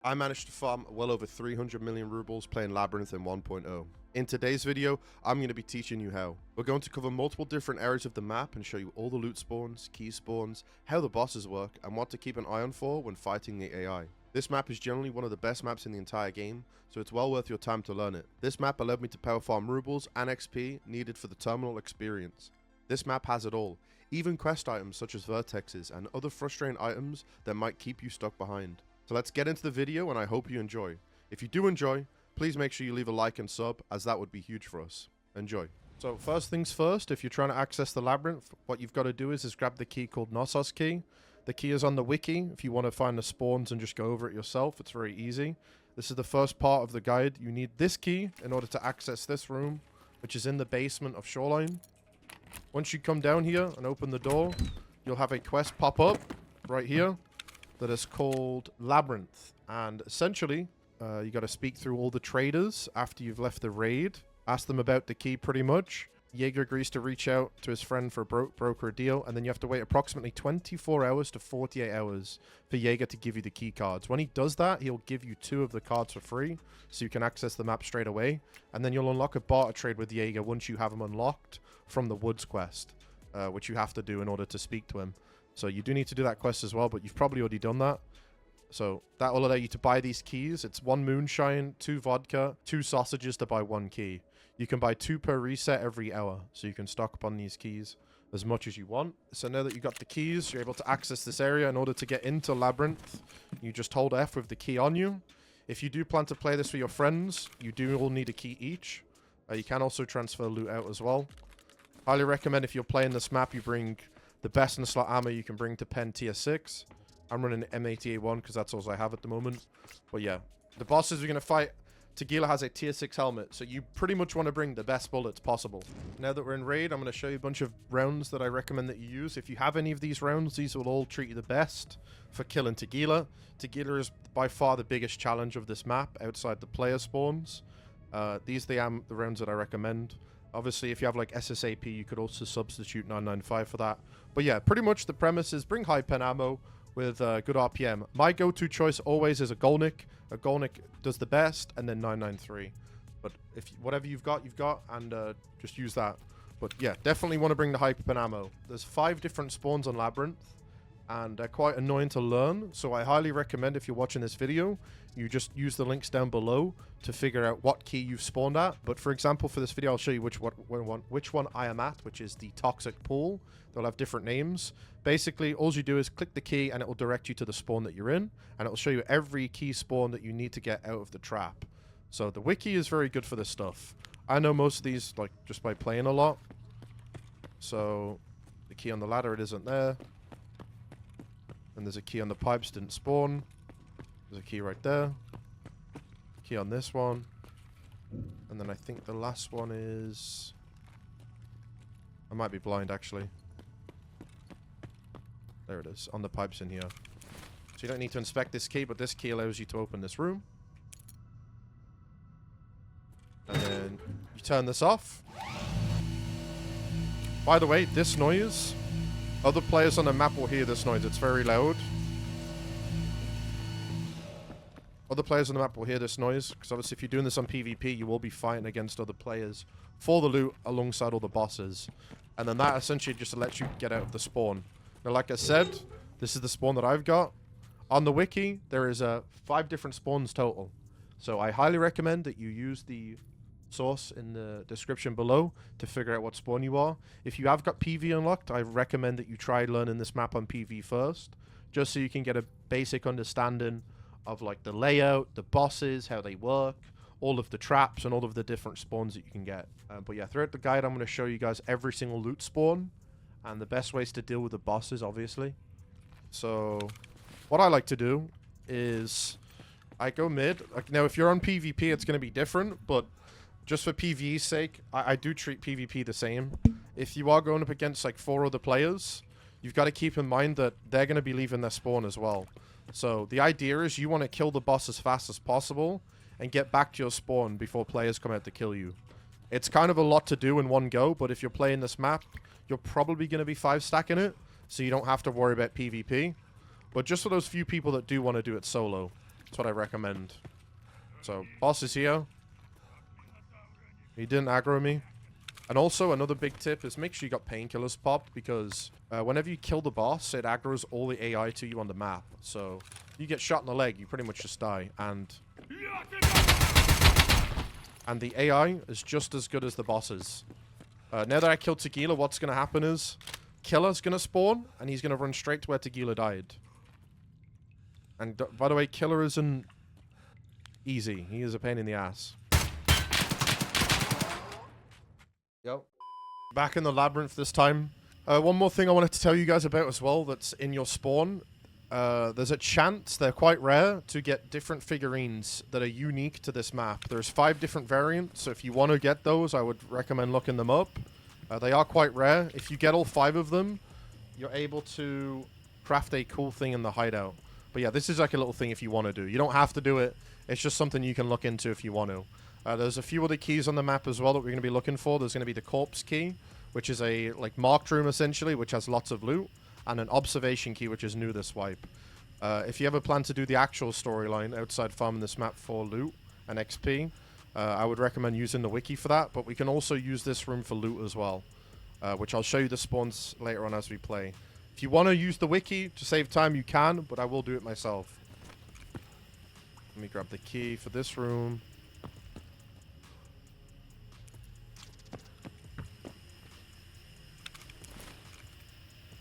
I managed to farm well over 300 million rubles playing Labyrinth in 1.0. In today's video, I'm going to be teaching you how. We're going to cover multiple different areas of the map and show you all the loot spawns, key spawns, how the bosses work, and what to keep an eye on for when fighting the AI. This map is generally one of the best maps in the entire game, so it's well worth your time to learn it. This map allowed me to power farm rubles and XP needed for the terminal experience. This map has it all, even quest items such as vertexes and other frustrating items that might keep you stuck behind. So let's get into the video and I hope you enjoy. If you do enjoy, please make sure you leave a like and sub, as that would be huge for us. Enjoy. So first things first, if you're trying to access the labyrinth, what you've got to do is grab the key called Knossos key. The key is on the wiki. If you want to find the spawns and just go over it yourself, it's very easy. This is the first part of the guide. You need this key in order to access this room, which is in the basement of Shoreline. Once you come down here and open the door, you'll have a quest pop up right here that is called Labyrinth. And essentially, you got to speak through all the traders after you've left the raid. Ask them about the key pretty much. Jaeger agrees to reach out to his friend for broker a deal, and then you have to wait approximately 24 hours to 48 hours for Jaeger to give you the key cards. When he does that, he'll give you 2 of the cards for free, so you can access the map straight away. And then you'll unlock a barter trade with Jaeger once you have him unlocked from the Woods quest, which you have to do in order to speak to him. So you do need to do that quest as well, but you've probably already done that. So that will allow you to buy these keys. It's 1 moonshine, 2 vodka, 2 sausages to buy 1 key. You can buy 2 per reset every hour, so you can stock up on these keys as much as you want. So now that you've got the keys, you're able to access this area. In order to get into Labyrinth, you just hold F with the key on you. If you do plan to play this with your friends, you do all need a key each. You can also transfer loot out as well. Highly recommend if you're playing this map, you bring the best in the slot ammo you can bring to pen tier 6. I'm running M80A1 because that's all I have at the moment. But yeah, the bosses we're going to fight, Tagilla has a tier 6 helmet, so you pretty much want to bring the best bullets possible. Now that we're in raid, I'm going to show you a bunch of rounds that I recommend that you use. If you have any of these rounds, these will all treat you the best for killing Tagilla. Tagilla is by far the biggest challenge of this map outside the player spawns. These are the rounds that I recommend. Obviously, if you have like SSAP, you could also substitute 995 for that. But yeah, pretty much the premise is bring high pen ammo with good RPM. My go-to choice always is a Golnik. A Golnik does the best, and then 993. But if whatever you've got, and just use that. But yeah, definitely want to bring the high pen ammo. There's 5 different spawns on Labyrinth, and they're quite annoying to learn. So I highly recommend if you're watching this video, you just use the links down below to figure out what key you've spawned at. But for example, for this video, I'll show you which one I am at, which is the toxic pool. They'll have different names. Basically, all you do is click the key and it will direct you to the spawn that you're in, and it will show you every key spawn that you need to get out of the trap. So the wiki is very good for this stuff. I know most of these like just by playing a lot. So the key on the ladder, it isn't there. And there's a key on the pipes, didn't spawn. There's a key right there. Key on this one. And then I think the last one is... I might be blind, actually. There it is, on the pipes in here. So you don't need to inspect this key, but this key allows you to open this room. And then you turn this off. By the way, this noise... Other players on the map will hear this noise. It's very loud. Other players on the map will hear this noise, because obviously if you're doing this on PvP, you will be fighting against other players for the loot alongside all the bosses. And then that essentially just lets you get out of the spawn. Now, like I said, this is the spawn that I've got. On the wiki, there is 5 different spawns total. So I highly recommend that you use the source in the description below to figure out what spawn you are. If you have got PV unlocked, I recommend that you try learning this map on PV first, just so you can get a basic understanding of like the layout, the bosses, how they work, all of the traps, and all of the different spawns that you can get. But yeah, throughout the guide, I'm going to show you guys every single loot spawn and the best ways to deal with the bosses, obviously. So what I like to do is I go mid. Like, now, if you're on PvP, it's going to be different, but just for PvE's sake, I do treat PvP the same. If you are going up against like 4 other players, you've got to keep in mind that they're going to be leaving their spawn as well. So the idea is you want to kill the boss as fast as possible and get back to your spawn before players come out to kill you. It's kind of a lot to do in one go, but if you're playing this map, you're probably going to be 5-stacking it, so you don't have to worry about PvP. But just for those few people that do want to do it solo, That's what I recommend. So, boss is here. He didn't aggro me. And also, another big tip is make sure you got painkillers popped, because whenever you kill the boss, it aggroes all the AI to you on the map. So, if you get shot in the leg, you pretty much just die. And the AI is just as good as the bosses. Now that I killed Tagilla, what's going to happen is Killa's going to spawn, and he's going to run straight to where Tagilla died. And by the way, Killa isn't easy. He is a pain in the ass. Yep. Back in the Labyrinth this time. One more thing I wanted to tell you guys about as well that's in your spawn. There's a chance, they're quite rare, to get different figurines that are unique to this map. There's 5 different variants, so if you want to get those, I would recommend looking them up. They are quite rare. If you get all 5 of them, you're able to craft a cool thing in the hideout. But yeah, this is like a little thing if you want to do. You don't have to do it. It's just something you can look into if you want to. There's a few other keys on the map as well that we're going to be looking for. There's going to be the corpse key, which is a like marked room essentially, which has lots of loot, and an observation key, which is new this wipe. If you ever plan to do the actual storyline outside farming this map for loot and XP, I would recommend using the wiki for that, but we can also use this room for loot as well, which I'll show you the spawns later on as we play. If you want to use the wiki to save time, you can, but I will do it myself. Let me grab the key for this room.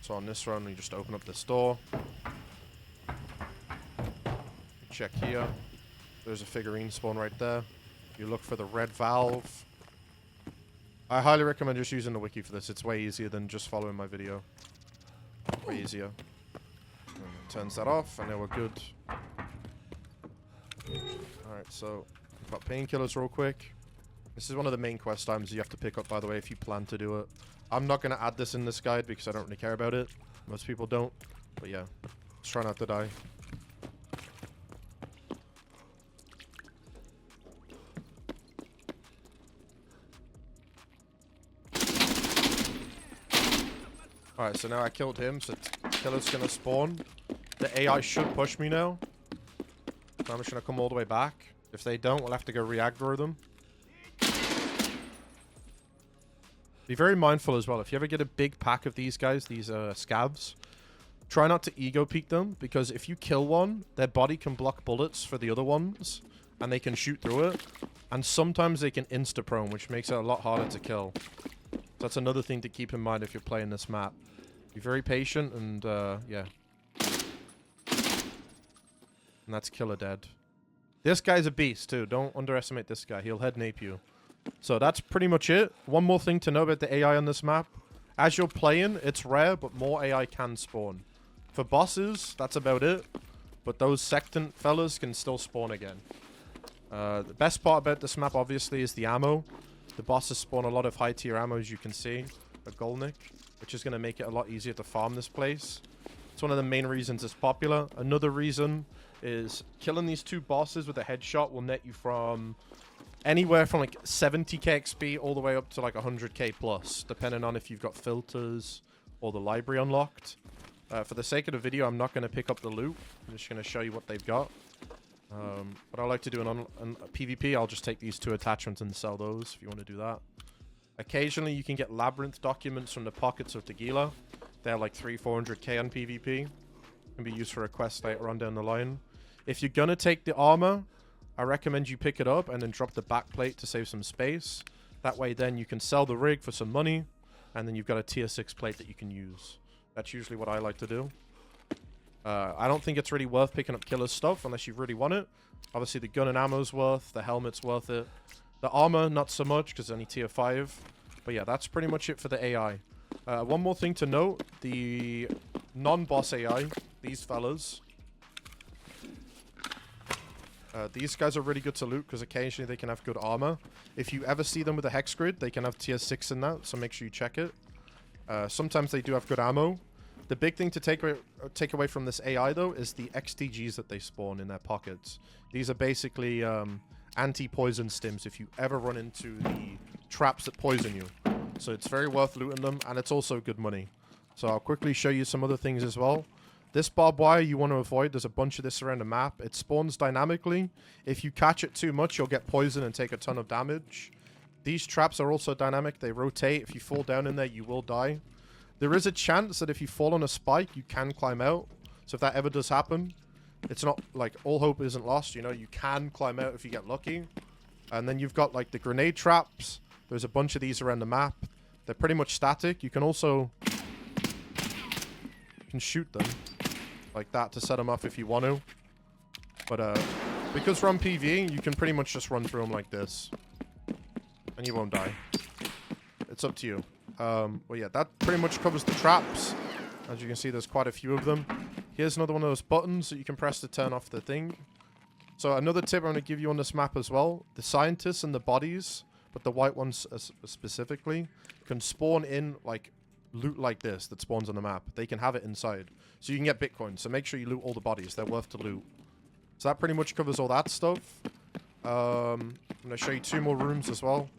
So on this run, we just open up this door. Check here. There's a figurine spawn right there. You look for the red valve. I highly recommend just using the wiki for this. It's way easier than just following my video. Way easier. Turns that off, and now we're good. Alright, so we've got painkillers real quick. This is one of the main quest times you have to pick up, by the way, if you plan to do it. I'm not going to add this in this guide because I don't really care about it. Most people don't. But yeah, let's try not to die. Alright, so now I killed him, so Killer's going to spawn. The AI should push me now. So I'm just going to come all the way back. If they don't, we'll have to go re-aggro them. Be very mindful as well. If you ever get a big pack of these guys, these scabs, try not to ego peek them, because if you kill one, their body can block bullets for the other ones, and they can shoot through it. And sometimes they can insta-prone, which makes it a lot harder to kill. So that's another thing to keep in mind if you're playing this map. Be very patient, and yeah. And that's Killer dead. This guy's a beast too. Don't underestimate this guy. He'll head nape you. So that's pretty much it. One more thing to know about the AI on this map. As you're playing, it's rare, but more AI can spawn. For bosses, that's about it. But those sectant fellas can still spawn again. The best part about this map, obviously, is the ammo. The bosses spawn a lot of high-tier ammo, as you can see. A Golnik, which is going to make it a lot easier to farm this place. It's one of the main reasons it's popular. Another reason is killing these 2 bosses with a headshot will net you from anywhere from like 70k XP all the way up to like 100k plus, depending on if you've got filters or the library unlocked. For the sake of the video, I'm not going to pick up the loot. I'm just going to show you what they've got. But I like to do a PvP. I'll just take these 2 attachments and sell those if you want to do that. Occasionally, you can get Labyrinth documents from the pockets of Tagilla. They're like 300-400k on PvP. Can be used for a quest later on down the line. If you're going to take the armor, I recommend you pick it up and then drop the backplate to save some space. That way then you can sell the rig for some money, and then you've got a tier 6 plate that you can use. That's usually what I like to do. I don't think it's really worth picking up Killer's stuff unless you really want it. Obviously the gun and ammo's worth, the helmet's worth it. The armor, not so much because it's only tier 5. But yeah, that's pretty much it for the AI. One more thing to note, the non-boss AI, these fellas. These guys are really good to loot because occasionally they can have good armor. If you ever see them with a hex grid, they can have tier 6 in that, so make sure you check it. Sometimes they do have good ammo. The big thing to take away from this AI, though, is the XTGs that they spawn in their pockets. These are basically anti-poison stims if you ever run into the traps that poison you. So it's very worth looting them, and it's also good money. So I'll quickly show you some other things as well. This barbed wire you want to avoid. There's a bunch of this around the map. It spawns dynamically. If you catch it too much, you'll get poisoned and take a ton of damage. These traps are also dynamic. They rotate. If you fall down in there, you will die. There is a chance that if you fall on a spike, you can climb out. So if that ever does happen, it's not like all hope isn't lost. You know, you can climb out if you get lucky. And then you've got like the grenade traps. There's a bunch of these around the map. They're pretty much static. You can also shoot them like that to set them off if you want to. But because we're on PvE, you can pretty much just run through them like this. And you won't die. It's up to you. Well, yeah, that pretty much covers the traps. As you can see, there's quite a few of them. Here's another one of those buttons that you can press to turn off the thing. So another tip I'm going to give you on this map as well. The scientists and the bodies, but the white ones specifically, can spawn in like loot like this that spawns on the map. They can have it inside. So you can get Bitcoin. So make sure you loot all the bodies. They're worth to loot. So that pretty much covers all that stuff. I'm going to show you 2 more rooms as well.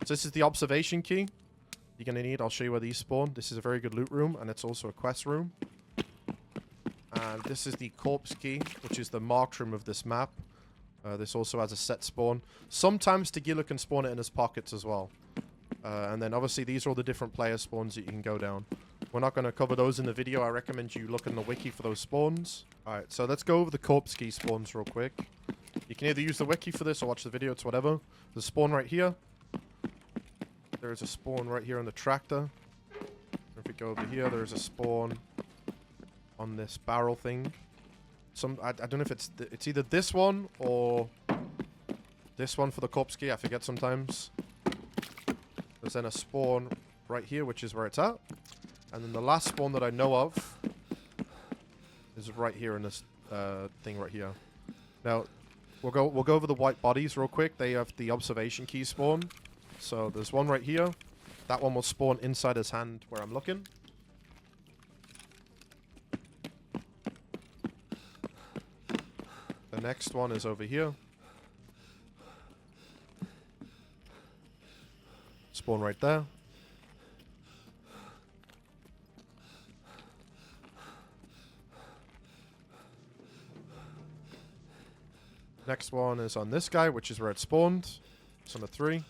So this is the observation key. You're going to need, I'll show you where these spawn. This is a very good loot room, and it's also a quest room. And this is the corpse key, which is the marked room of this map. This also has a set spawn. Sometimes Tagilla can spawn it in his pockets as well. And then obviously these are all the different player spawns that you can go down. We're not going to cover those in the video. I recommend you look in the wiki for those spawns. Alright, so let's go over the corpse key spawns real quick. You can either use the wiki for this or watch the video. It's whatever. There's a spawn right here. There is a spawn right here on the tractor. If we go over here, there is a spawn on this barrel thing. I don't know if it's either this one or this one for the corpse key. I forget sometimes. There's then a spawn right here, which is where it's at. And then the last spawn that I know of is right here in this thing right here. Now, we'll go over the white bodies real quick. They have the observation key spawn. So there's one right here. That one will spawn inside his hand where I'm looking. The next one is over here. Spawn right there. Next one is on this guy, which is where it spawned. It's on the 3.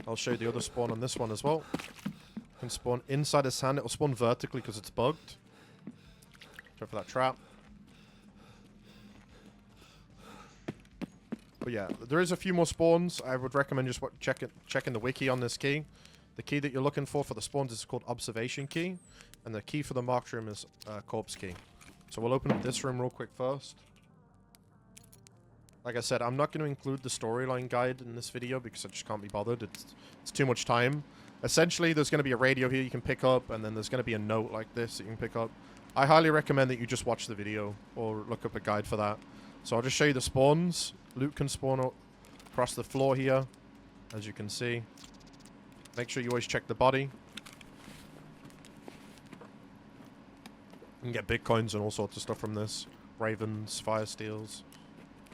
I'll show you the other spawn on this one as well. It can spawn inside his hand. It will spawn vertically because it's bugged. Go for that trap. But yeah, there is a few more spawns. I would recommend just checking the wiki on this key. The key that you're looking for the spawns is called observation key. And the key for the marked room is corpse key. So we'll open up this room real quick first. Like I said, I'm not going to include the storyline guide in this video because I just can't be bothered. It's too much time. Essentially, there's going to be a radio here you can pick up, and then there's going to be a note like this that you can pick up. I highly recommend that you just watch the video or look up a guide for that. So I'll just show you the spawns. Loot can spawn across the floor here, as you can see. Make sure you always check the body. You can get bitcoins and all sorts of stuff from this. Ravens, fire steels.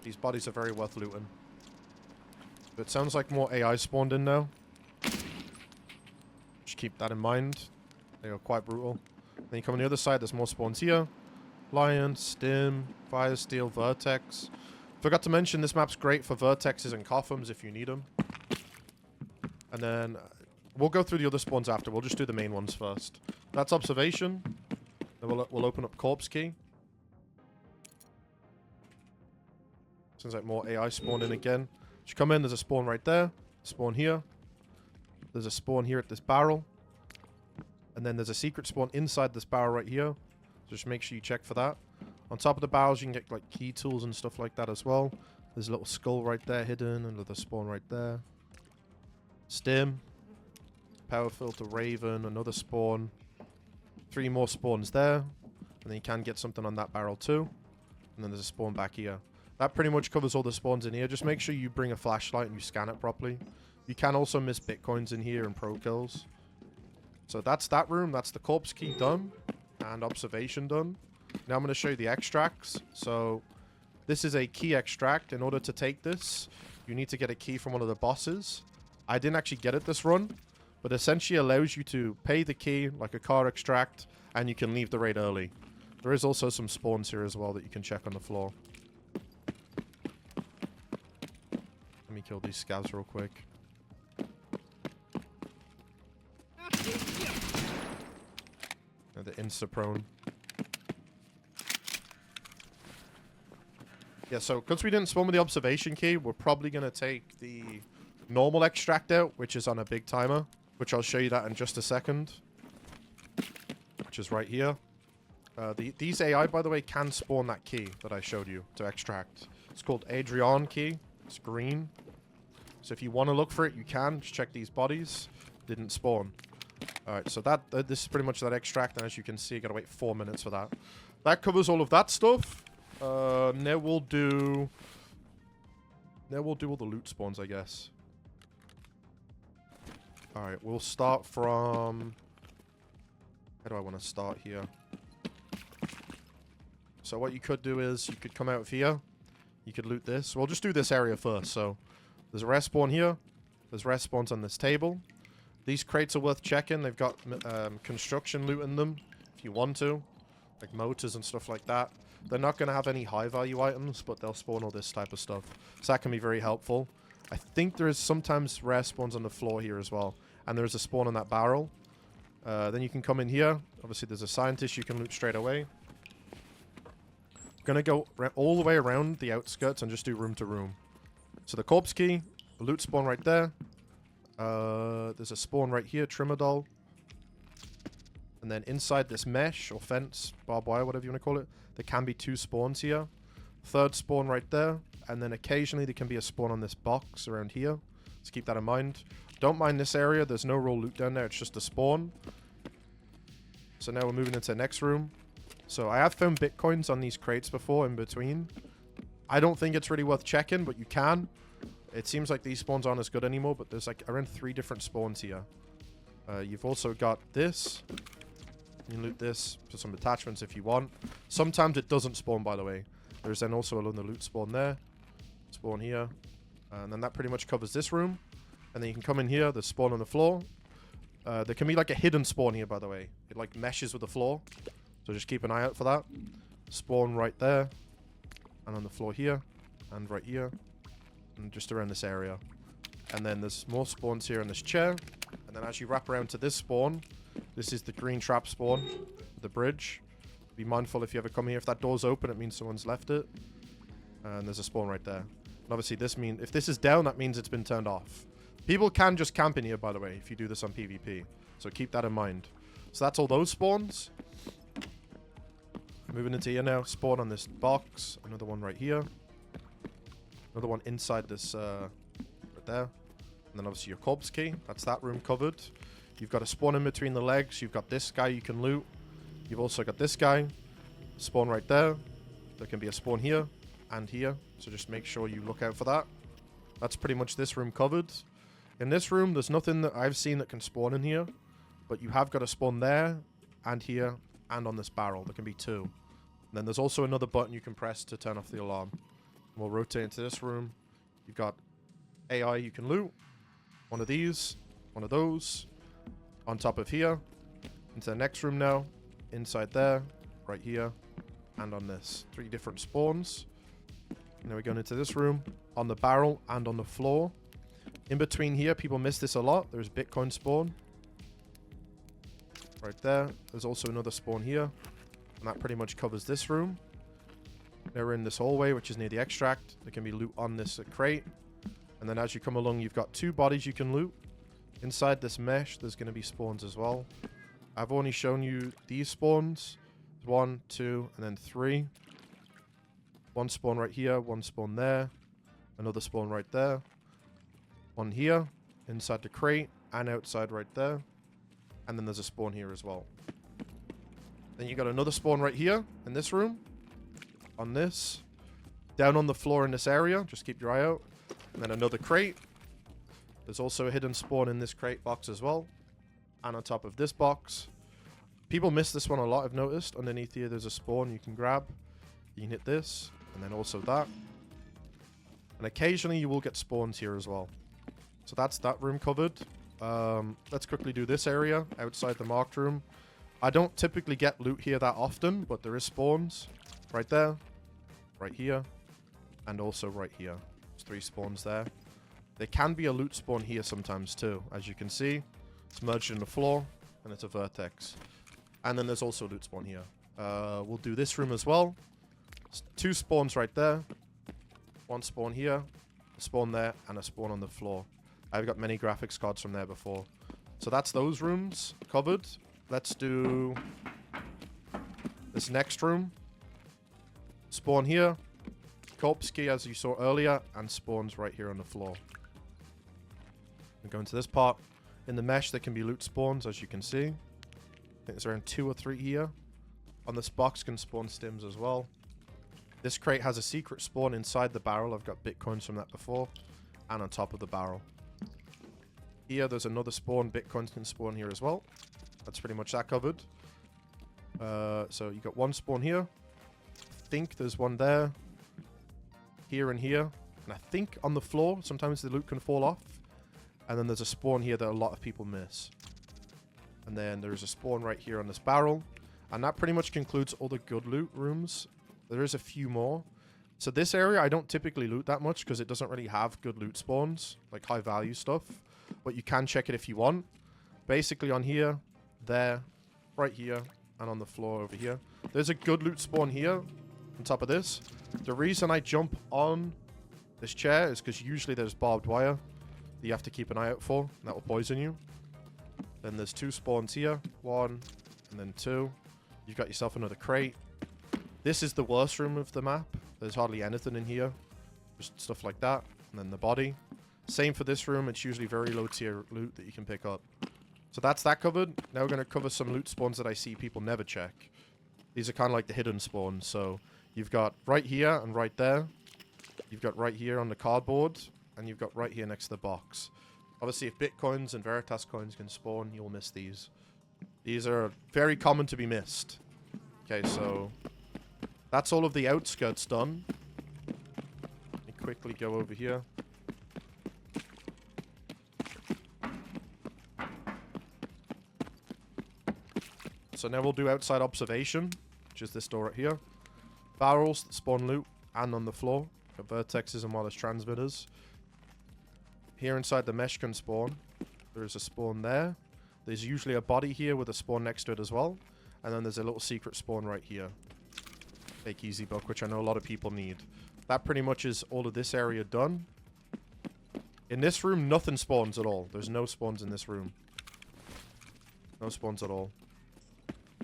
These bodies are very worth looting. But it sounds like more AI spawned in now. Just keep that in mind. They are quite brutal. Then you come on the other side, there's more spawns here. Lion, Stim, Fire Steel, Vertex. Forgot to mention, this map's great for Vertexes and Coffins if you need them. And then we'll go through the other spawns after. We'll just do the main ones first. That's observation. Then we'll open up corpse key. Seems like more AI spawned in again. Just come in, there's a spawn right there. Spawn here. There's a spawn here at this barrel. And then there's a secret spawn inside this barrel right here. So just make sure you check for that. On top of the barrels, you can get like key tools and stuff like that as well. There's a little skull right there hidden. Another spawn right there. Stim. Power filter, Raven. Another spawn. 3 more spawns there. And then you can get something on that barrel too. And then there's a spawn back here. That pretty much covers all the spawns in here. Just make sure you bring a flashlight and you scan it properly. You can also miss bitcoins in here and pro kills. So that's that room. That's the corpse key done. And observation done. Now I'm going to show you the extracts. So this is a key extract. In order to take this, you need to get a key from one of the bosses. I didn't actually get it this run. but essentially allows you to pay the key like a car extract, and you can leave the raid early. There is also some spawns here as well that you can check on the floor. Let me kill these scavs real quick. The insta-prone. Yeah, so because we didn't spawn with the observation key, we're probably going to take the normal extract out, which is on a big timer, which I'll show you that in just a second, which is right here. These AI, by the way, can spawn that key that I showed you to extract. It's called Adrian key. It's green. So if you want to look for it, you can. Just check these bodies. Didn't spawn. Alright, so this is pretty much that extract, and as you can see, you gotta wait 4 minutes for that. That covers all of that stuff. Now we'll do all the loot spawns, I guess. Alright, we'll start from... How do I want to start here? So what you could do is, you could come out of here. You could loot this. We'll just do this area first. So, there's a rest spawn here. There's rest spawns on this table. These crates are worth checking. They've got construction loot in them, if you want to. Like motors and stuff like that. They're not going to have any high value items, but they'll spawn all this type of stuff. So that can be very helpful. I think there is sometimes rare spawns on the floor here as well. And there is a spawn on that barrel. Then you can come in here. Obviously there's a scientist you can loot straight away. Going to go all the way around the outskirts and just do room to room. So the corpse key, the loot spawn right there. There's a spawn right here, trimmer doll. And then inside this mesh or fence, barbed wire, whatever you want to call it, there can be 2 spawns here. Third spawn right there. And then occasionally there can be a spawn on this box around here. Let's keep that in mind. Don't mind this area. There's no raw loot down there. It's just a spawn. So now we're moving into the next room. So I have found bitcoins on these crates before in between. I don't think it's really worth checking, but you can. It seems like these spawns aren't as good anymore, but there's like around 3 different spawns here. You've also got this. You can loot this for some attachments if you want. Sometimes it doesn't spawn, by the way. There's then also another loot spawn there. Spawn here. And then that pretty much covers this room. And then you can come in here. There's spawn on the floor. There can be like a hidden spawn here, by the way. It like meshes with the floor. So just keep an eye out for that. Spawn right there. And on the floor here. And right here. And just around this area. And then there's more spawns here in this chair. And then as you wrap around to this spawn, this is the green trap spawn. The bridge. Be mindful if you ever come here. If that door's open, it means someone's left it. And there's a spawn right there. And obviously this means, if this is down, that means it's been turned off. People can just camp in here, by the way, if you do this on PvP. So keep that in mind. So that's all those spawns. Moving into here now. Spawn on this box. Another one right here. Another one inside this, right there. And then obviously your corpse key. That's that room covered. You've got a spawn in between the legs. You've got this guy you can loot. You've also got this guy. Spawn right there. There can be a spawn here and here. So just make sure you look out for that. That's pretty much this room covered. In this room, there's nothing that I've seen that can spawn in here. But you have got a spawn there and here and on this barrel. There can be 2. And then there's also another button you can press to turn off the alarm. We'll rotate into this room. You've got AI you can loot. One of these. One of those. On top of here. Into the next room now. Inside there. Right here. And on this. 3 different spawns. Now we're going into this room. On the barrel and on the floor. In between here, people miss this a lot. There's Bitcoin spawn. Right there. There's also another spawn here. And that pretty much covers this room. Now we're in this hallway, which is near the extract. There can be loot on this crate. And then as you come along, you've got 2 bodies you can loot. Inside this mesh, there's going to be spawns as well. I've only shown you these spawns. 1, 2, and then 3. 1 spawn right here, 1 spawn there. Another spawn right there. 1 here, inside the crate, and outside right there. And then there's a spawn here as well. Then you got another spawn right here, in this room. On this. Down on the floor in this area, just keep your eye out. And then another crate. There's also a hidden spawn in this crate box as well. And on top of this box. People miss this one a lot, I've noticed. Underneath here, there's a spawn you can grab. You can hit this, and then also that. And occasionally you will get spawns here as well. So that's that room covered. Let's quickly do this area outside the marked room. I don't typically get loot here that often, but there is spawns right there, right here, and also right here. There's 3 spawns there. There can be a loot spawn here sometimes too. As you can see, it's merged in the floor, and it's a vertex. And then there's also a loot spawn here. We'll do this room as well. There's 2 spawns right there. 1 spawn here, a spawn there, and a spawn on the floor. I've got many graphics cards from there before. So that's those rooms covered. Let's do this next room. Spawn here. Corpse key, as you saw earlier, and spawns right here on the floor. We go into this part. In the mesh, there can be loot spawns, as you can see. I think there's around 2 or 3 here. On this box can spawn stims as well. This crate has a secret spawn inside the barrel. I've got bitcoins from that before. And on top of the barrel. Here, there's another spawn. Bitcoins can spawn here as well. That's pretty much that covered. So you got 1 spawn here. I think there's 1 there. Here and here. And I think on the floor, sometimes the loot can fall off. And then there's a spawn here that a lot of people miss. And then there's a spawn right here on this barrel. And that pretty much concludes all the good loot rooms. There is a few more. So this area, I don't typically loot that much because it doesn't really have good loot spawns. Like high value stuff. But you can check it if you want. Basically on here, there, right here, and on the floor over here. There's a good loot spawn here on top of this. The reason I jump on this chair is because usually there's barbed wire that you have to keep an eye out for. And that will poison you. Then there's 2 spawns here. 1, and then 2. You've got yourself another crate. This is the worst room of the map. There's hardly anything in here. Just stuff like that. And then the body. Same for this room. It's usually very low tier loot that you can pick up. So that's that covered. Now we're going to cover some loot spawns that I see people never check. These are kind of like the hidden spawns. So you've got right here and right there. You've got right here on the cardboard. And you've got right here next to the box. Obviously, if Bitcoins and Veritas coins can spawn, you'll miss these. These are very common to be missed. Okay, so that's all of the outskirts done. Let me quickly go over here. So now we'll do outside observation, which is this door right here. Barrels that spawn loot and on the floor. Got vertexes and wireless transmitters. Here inside the mesh can spawn. There is a spawn there. There's usually a body here with a spawn next to it as well. And then there's a little secret spawn right here. Fake easy book, which I know a lot of people need. That pretty much is all of this area done. In this room, nothing spawns at all. There's no spawns in this room. No spawns at all.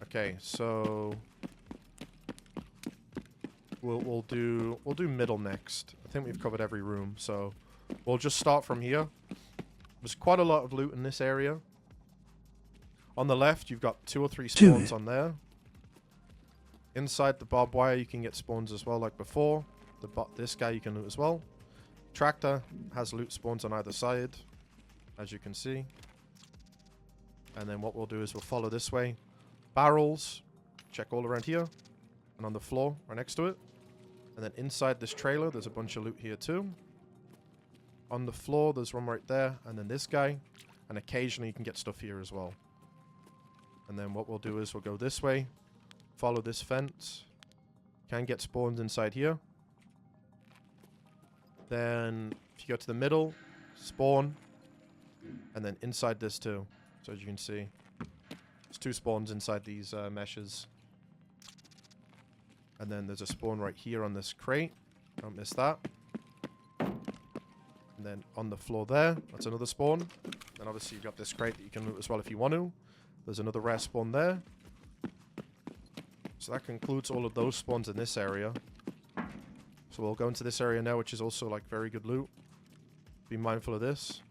Okay, so we'll do middle next. I think we've covered every room, so we'll just start from here. There's quite a lot of loot in this area. On the left, you've got 2 or 3 spawns on there. Inside the barbed wire, you can get spawns as well, like before. This guy you can loot as well. Tractor has loot spawns on either side, as you can see. And then what we'll do is we'll follow this way. Barrels, check all around here. And on the floor, right next to it. And then inside this trailer, there's a bunch of loot here too. On the floor, there's one right there. And then this guy. And occasionally you can get stuff here as well. And then what we'll do is we'll go this way. Follow this fence. Can get spawns inside here. Then if you go to the middle, spawn. And then inside this too. So as you can see, there's 2 spawns inside these meshes. And then there's a spawn right here on this crate. Don't miss that. And then on the floor there, that's another spawn. Then obviously you've got this crate that you can loot as well if you want to. There's another rare spawn there. So that concludes all of those spawns in this area. So we'll go into this area now, which is also like very good loot. Be mindful of this.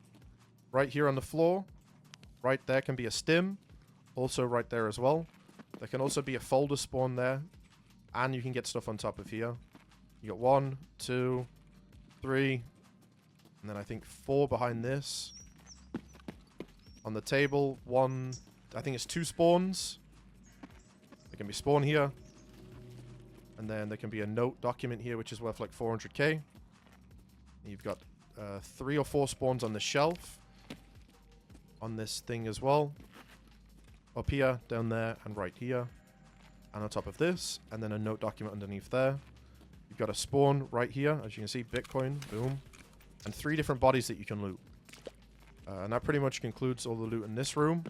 Right here on the floor, right there can be a stim. Also right there as well. There can also be a folder spawn there. And you can get stuff on top of here. You got 1, 2, 3. And then I think 4 behind this. On the table, 1. I think it's 2 spawns. There can be spawn here. And then there can be a note document here, which is worth like 400k. You've got 3 or 4 spawns on the shelf. on this thing as well. Up here, down there, and right here. And on top of this, and then a note document underneath there. You've got a spawn right here, as you can see, Bitcoin, boom. And 3 different bodies that you can loot. And that pretty much concludes all the loot in this room.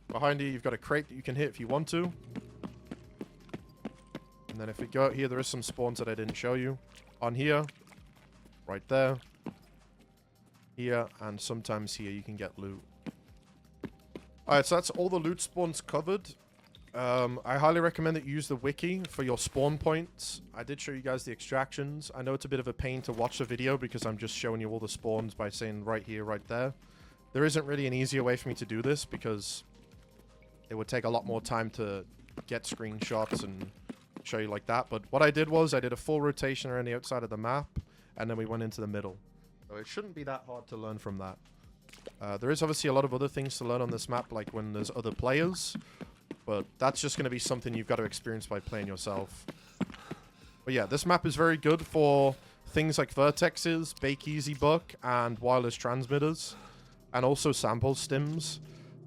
Behind you, you've got a crate that you can hit if you want to. And then if we go out here, there is some spawns that I didn't show you. On here, right there, here, and sometimes here you can get loot. Alright, so that's all the loot spawns covered. I highly recommend that you use the wiki for your spawn points. I did show you guys the extractions. I know it's a bit of a pain to watch the video because I'm just showing you all the spawns by saying right here, right there. There isn't really an easier way for me to do this because it would take a lot more time to get screenshots and show you like that. But what I did was I did a full rotation around the outside of the map and then we went into the middle. So it shouldn't be that hard to learn from that. There is obviously a lot of other things to learn on this map, like when there's other players. But that's just going to be something you've got to experience by playing yourself. But yeah, this map is very good for things like vertexes, bake easy book, and wireless transmitters. And also sample stims.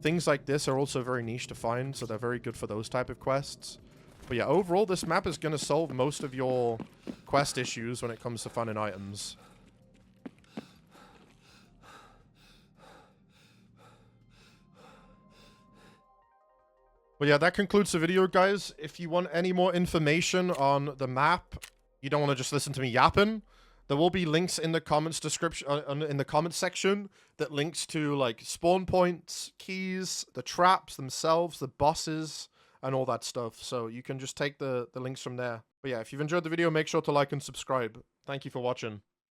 Things like this are also very niche to find, so they're very good for those type of quests. But yeah, overall, this map is going to solve most of your quest issues when it comes to finding items. But yeah, that concludes the video, guys. If you want any more information on the map, you don't want to just listen to me yapping, there will be links in the comments description, in the comments section that links to like spawn points, keys, the traps themselves, the bosses, and all that stuff. So you can just take the links from there. But yeah, if you've enjoyed the video, make sure to like and subscribe. Thank you for watching.